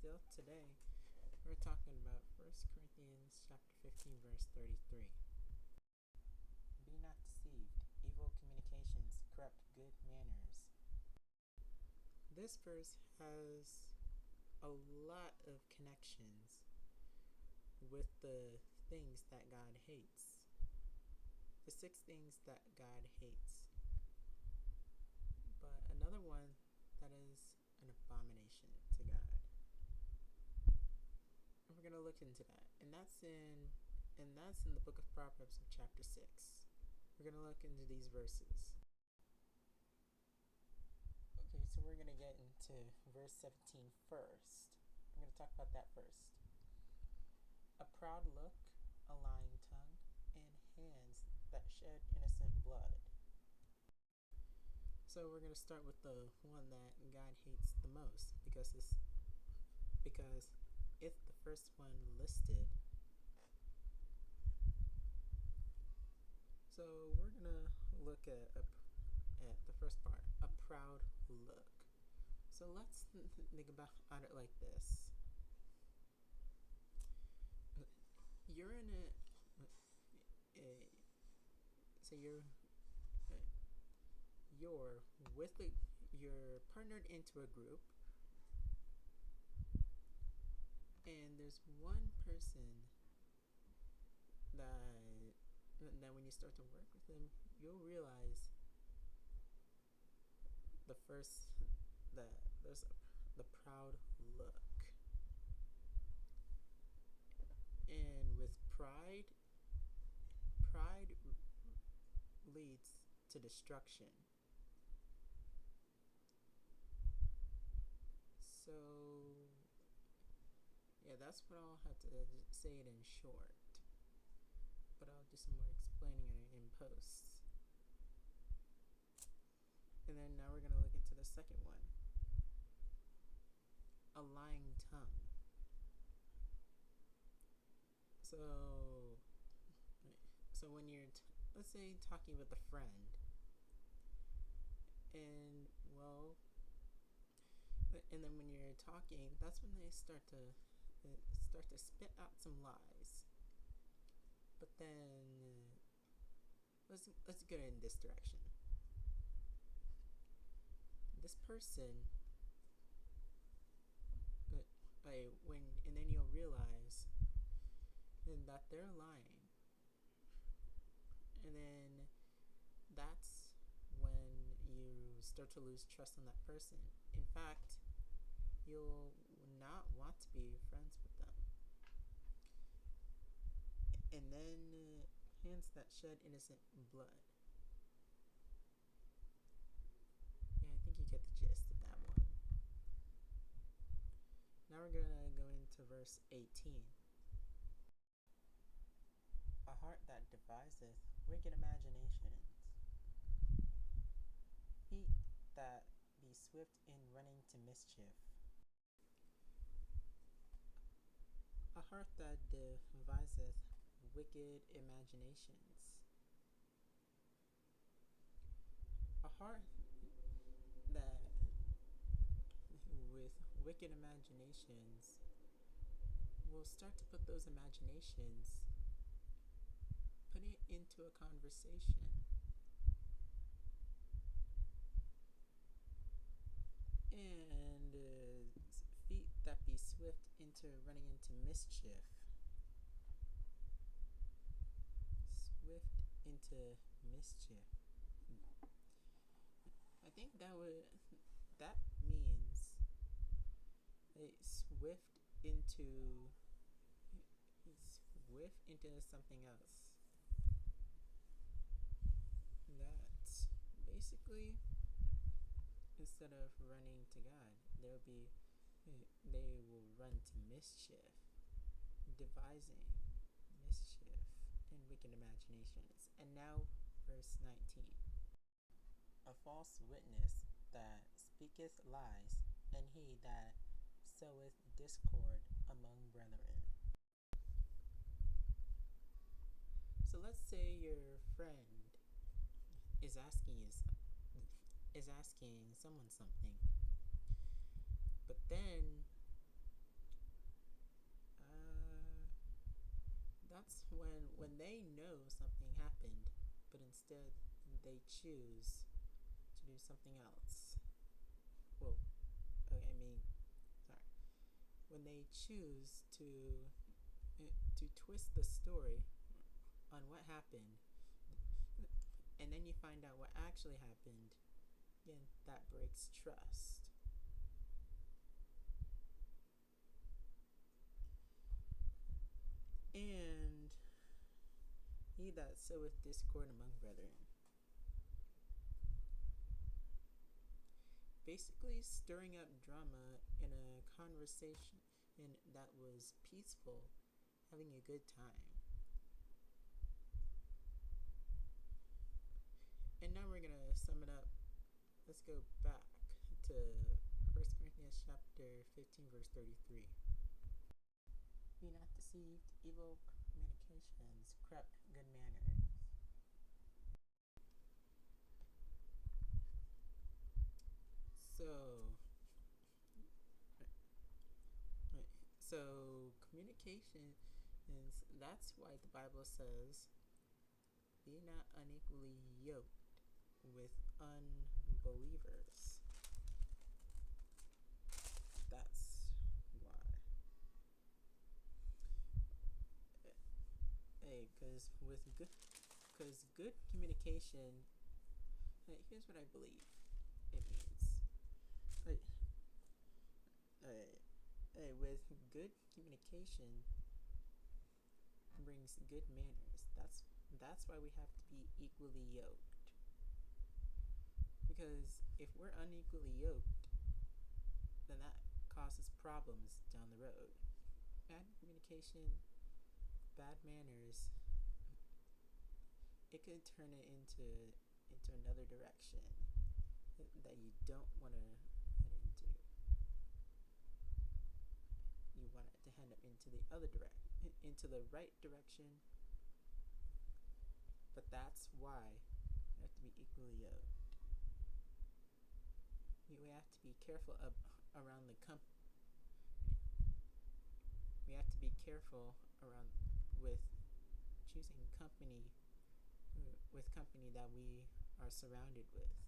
still today we're talking about 1 Corinthians chapter 15 verse 33. Be not deceived, evil communications corrupt good manners. This verse has a lot of connections with the things that God hates. The 6 things that God hates. But another one that is an abomination to God. And we're going to look into that. And that's in the book of Proverbs of chapter 6. We're going to look into these verses. Okay, so we're going to get into verse 17 first. I'm going to talk about that first. A proud look, a lying tongue, and hands that shed innocent blood. So we're going to start with the one that God hates the most because it's the first one listed. So we're going to look at the first part, a proud look. So let's think about it like this. You're in you're partnered into a group, and there's one person that when you start to work with them, you'll realize that there's the proud look. And with pride leads to destruction. So, yeah, that's what I'll have to say it in short. But I'll do some more explaining in post. And then now we're going to look into the second one. A lying tongue. So when you're, let's say, talking with a friend, and then when you're talking, that's when they start to spit out some lies. But then let's go in this direction. This person, and then you'll realize that they're lying, and then that's when you start to lose trust in that person. In fact, you'll not want to be friends with them. And then hands that shed innocent blood. Yeah, I think you get the gist of that one. Now we're going to go into verse 18. A heart that deviseth wicked imaginations. Feet that be swift in running to mischief. A heart that deviseth wicked imaginations. A heart that with wicked imaginations will start to put those imaginations, put it into a conversation. And feet that be swift into running into mischief. Swift into mischief. I think that means swift into something else. That's basically, instead of running to God, they will run to mischief, devising mischief and wicked imaginations. And now verse 19. A false witness that speaketh lies, and he that soweth discord among brethren. So let's say your friend is asking someone something, but then but instead they choose to do something else. Well, okay, I mean, sorry. When they choose to twist the story on what happened, and then you find out what actually happened, again, that breaks trust. And he that soweth discord among brethren. Basically, stirring up drama in a conversation that was peaceful, having a good time. And now we're going to sum it up. Let's go back to 1 Corinthians chapter 15, verse 33. Be not deceived, evil communications corrupt good manners. So communication is, that's why the Bible says, be not unequally yoked with unbelievers. That's why. Hey, because good communication, here's what I believe it means. With good communication brings good manners. That's why we have to be equally yoked. Because if we're unequally yoked, then that causes problems down the road. Bad communication, bad manners, it could turn it into another direction that you don't want to head into. You want it to head up into the right direction. But that's why we have to be equally yoked. We have to be careful around the company. We have to be careful with choosing company that we are surrounded with.